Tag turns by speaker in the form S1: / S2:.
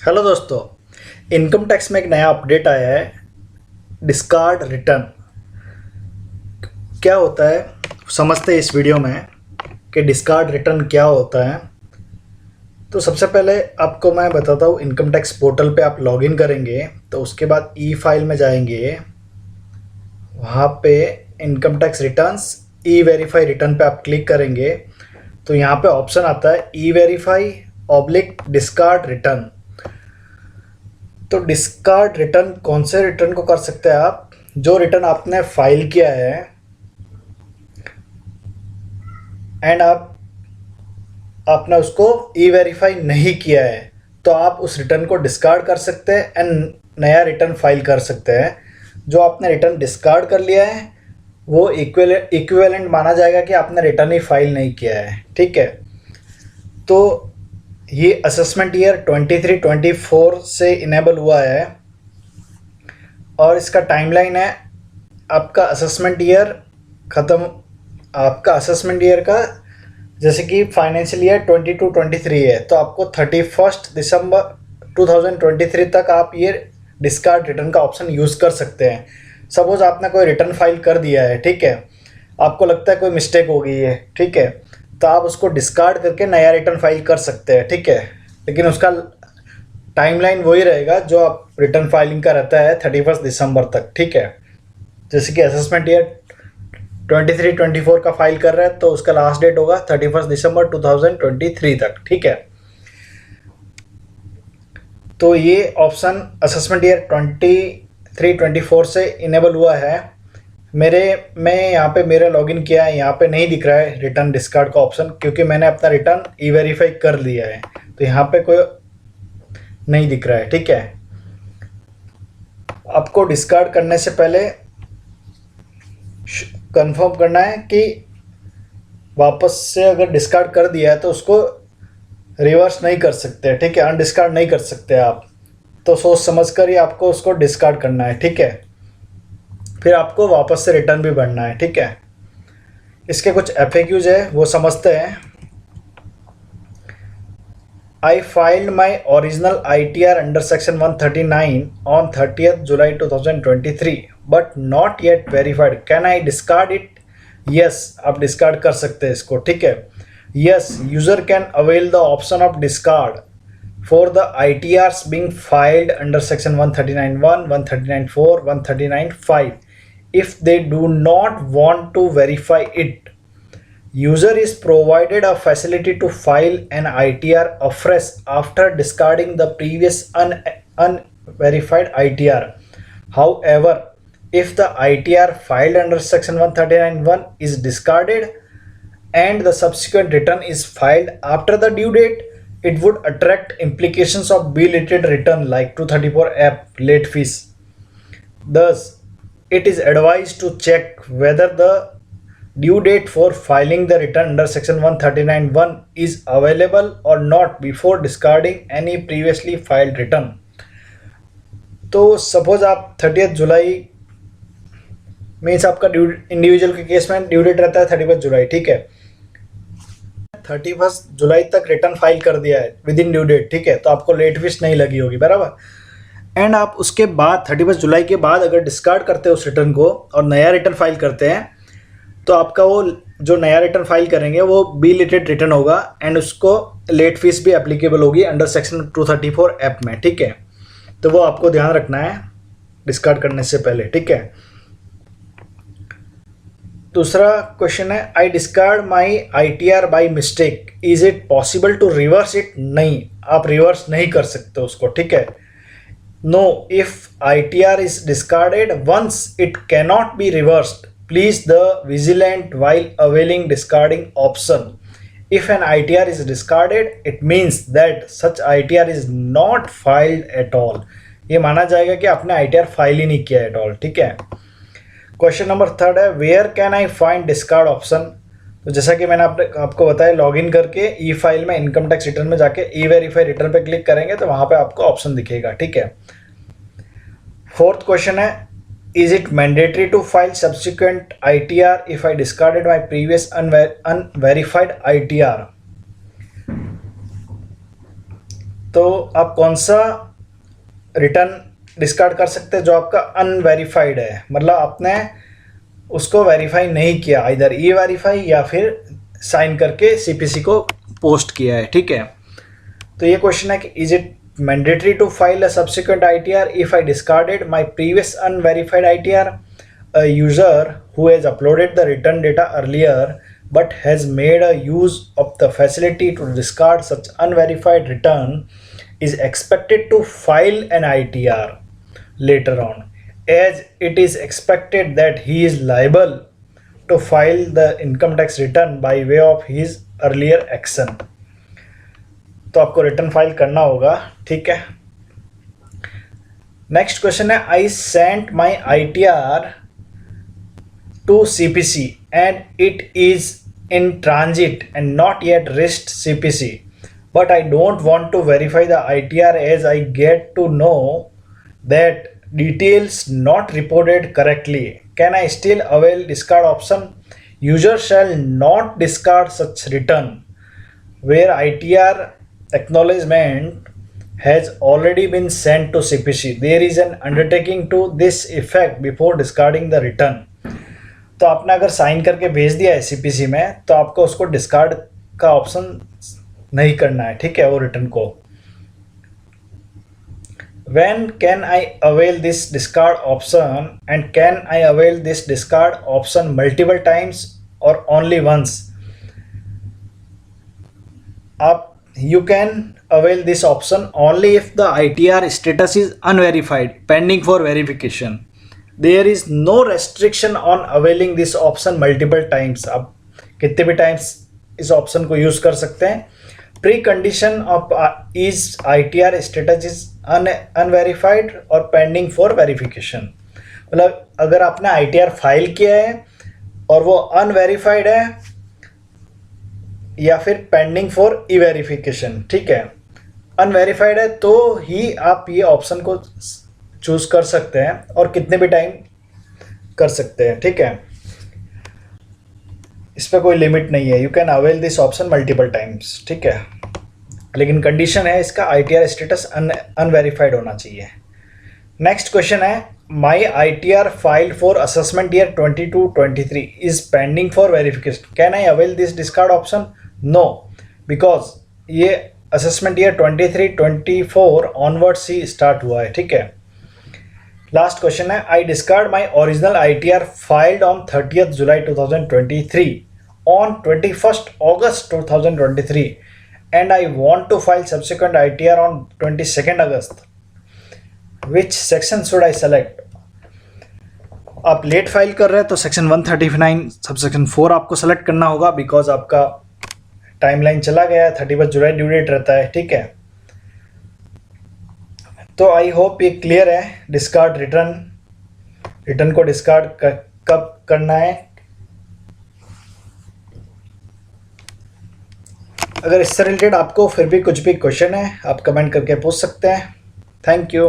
S1: Hello दोस्तों, income tax में एक नया अपडेट आया है। डिस्कार्ड रिटर्न क्या होता है समझते हैं इस वीडियो में कि डिस्कार्ड रिटर्न क्या होता है। तो सबसे पहले आपको मैं बताता हूँ, इनकम टैक्स पोर्टल पे आप लॉगिन करेंगे तो उसके बाद ई फाइल में जाएंगे। वहाँ पे इनकम टैक्स रिटर्न्स ई वेरीफाई रिटर्न पे आप क्लिक करेंगे तो यहाँ पे ऑप्शन आता है ई वेरीफाई ऑब्लिक डिस्कार्ड रिटर्न। तो डिस्कार्ड रिटर्न कौन से रिटर्न को कर सकते हैं आप? जो रिटर्न आपने फाइल किया है एंड आपने उसको ई वेरीफाई नहीं किया है तो आप उस रिटर्न को डिस्कार्ड कर सकते हैं एंड नया रिटर्न फाइल कर सकते हैं। जो आपने रिटर्न डिस्कार्ड कर लिया है वो इक्विवेलेंट माना जाएगा कि आपने रिटर्न ही फाइल नहीं किया है। ठीक है, तो ये असेसमेंट ईयर 23-24 से इनेबल हुआ है और इसका टाइमलाइन है आपका असेसमेंट ईयर ख़त्म। आपका असेसमेंट ईयर का जैसे कि फाइनेंशियल ईयर 22-23 है तो आपको 31 दिसंबर 2023 तक आप ये डिस्कार्ड रिटर्न का ऑप्शन यूज़ कर सकते हैं। सपोज आपने कोई रिटर्न फाइल कर दिया है, ठीक है, आपको लगता है कोई मिस्टेक हो गई है, ठीक है, तो आप उसको डिस्कार्ड करके नया रिटर्न फाइल कर सकते हैं। ठीक है, लेकिन उसका टाइमलाइन वही रहेगा जो आप रिटर्न फाइलिंग का रहता है 31 दिसंबर तक। ठीक है, जैसे कि असेसमेंट ईयर 23-24 का फाइल कर रहा है तो उसका लास्ट डेट होगा 31 दिसंबर 2023 तक। ठीक है, तो ये ऑप्शन असेसमेंट ईयर 23-24 से इनेबल हुआ है। मैं यहाँ पे मेरा लॉगिन किया है, यहाँ पे नहीं दिख रहा है रिटर्न डिस्कार्ड का ऑप्शन क्योंकि मैंने अपना रिटर्न ई वेरीफाई कर लिया है तो यहाँ पे कोई नहीं दिख रहा है। ठीक है, आपको डिस्कार्ड करने से पहले कंफर्म करना है कि वापस से अगर डिस्कार्ड कर दिया है तो उसको रिवर्स नहीं कर सकते। ठीक है, अनडिस्कार्ड नहीं कर सकते आप, तो सोच समझ कर ही आपको उसको डिस्कार्ड करना है। ठीक है, फिर आपको वापस से रिटर्न भी भरना है। ठीक है, इसके कुछ FAQs है वो समझते हैं। I filed my original ITR under section 139 on 30th July 2023 but not yet verified. Can I discard it? Yes, आप डिस्कार्ड कर सकते हैं इसको। ठीक है, yes, user can avail the option of discard for the ITRs being filed under section 139(1), 139(4), 139(5) if they do not want to verify it. User is provided a facility to file an ITR afresh after discarding the previous unverified ITR. However, if the ITR filed under section 139(1) is discarded and the subsequent return is filed after the due date, it would attract implications of belated return like 234F late fees. Thus, it is advised to check whether the due date for filing the return under section 139(1) is available or not before discarding any previously filed return. तो suppose आप 30 जुलाई means आपका individual के case में due date रहता है 31 जुलाई। ठीक है, 31 जुलाई तक रिटर्न फाइल कर दिया है विद इन ड्यू डेट। ठीक है, तो आपको लेट फीस नहीं लगी होगी, बराबर। एंड आप उसके बाद 31 जुलाई के बाद अगर डिस्कार्ड करते हैं उस रिटर्न को और नया रिटर्न फाइल करते हैं तो आपका वो जो नया रिटर्न फाइल करेंगे वो बिलेटेड रिटर्न होगा एंड उसको लेट फीस भी एप्लीकेबल होगी अंडर सेक्शन 234F में। ठीक है, तो वो आपको ध्यान रखना है डिस्कार्ड करने से पहले। ठीक है, दूसरा क्वेश्चन है, I discard my ITR by mistake, is it possible to reverse it? नहीं, आप रिवर्स नहीं कर सकते उसको। ठीक है, no, if ITR is discarded once it cannot be reversed, please the vigilant while availing discarding option. If an ITR is discarded, it means that such ITR is not filed at all. ये माना जाएगा कि आपने ITR file ही नहीं किया at all. ठीक है, question number 3 है, where can I find discard option? तो जैसा कि मैंने आपको बताया, लॉगिन करके ई फाइल में इनकम टैक्स रिटर्न में जाके ई वेरीफाई रिटर्न पे क्लिक करेंगे तो वहाँ पे आपको ऑप्शन दिखेगा। ठीक है, 4th क्वेश्चन है, is it mandatory to file subsequent ITR if I discarded my previous unverified ITR? तो आप कौन सा रिटर्न डिस्कार्ड कर सकते हैं जो आपका अनवेरीफाइड है, मतलब आपने उसको वेरीफाई नहीं किया, इधर ई वेरीफाई या फिर साइन करके सीपीसी को पोस्ट किया है, ठीक है। तो ये क्वेश्चन है कि is it mandatory to file a subsequent ITR if I discarded my previous unverified ITR. A user who has uploaded the return data earlier but has made a use of the facility to discard such unverified return is expected to file an ITR later on, as it is expected that he is liable to file the income tax return by way of his earlier action. तो आपको return file करना होगा, ठीक है। Next question है, I sent my ITR to CPC and it is in transit and not yet reached CPC, but I don't want to verify the ITR as I get to know that details not reported correctly. Can I still avail discard option? User shall not discard such return where ITR acknowledgement has already been sent to CPC. There is an undertaking to this effect before discarding the return. तो आपने अगर sign करके भेज दिया है CPC में तो आपको उसको डिस्कार्ड का ऑप्शन नहीं करना है, ठीक है, वो रिटर्न को। When can I avail this discard option and can I avail this discard option multiple times or only once? You can avail this option only if the ITR status is unverified, pending for verification. There is no restriction on availing this option multiple times. आप कितने भी times इस option को use कर सकते हैं। Pre condition of is ITR status is unverified और pending for verification, मतलब अगर आपने ITR फाइल किया है और वो अनवेरीफाइड है या फिर पेंडिंग फॉर ई वेरिफिकेशन, ठीक है। अनवेरीफाइड है तो ही आप ये ऑप्शन को चूज कर सकते हैं और कितने भी टाइम कर सकते हैं, ठीक है। इस पर कोई लिमिट नहीं है। You can avail this option multiple times, ठीक है, लेकिन कंडीशन है इसका ITR स्टेटस अनवेरीफाइड होना चाहिए। नेक्स्ट क्वेश्चन है, my ITR file for assessment year 22-23 is pending for verification, can I avail this discard option? No, because ये assessment year 23-24 onwards ही स्टार्ट हुआ है, ठीक है। लास्ट क्वेश्चन है, I discard my original ITR filed on 30th July 2023 on 21st August 2023 and I want to file subsequent ITR on 22nd August. Which section should I select? आप late file कर रहे हैं तो section 139 subsection 4 आपको select करना होगा, because आपका timeline चला गया है, 31 जुलाई ड्यू डेट रहता है, ठीक है। तो आई होप ये क्लियर है। डिस्कार्ड रिटर्न को डिस्कार्ड कब करना है। अगर इससे रिलेटेड आपको फिर भी कुछ भी क्वेश्चन है आप कमेंट करके पूछ सकते हैं। Thank you.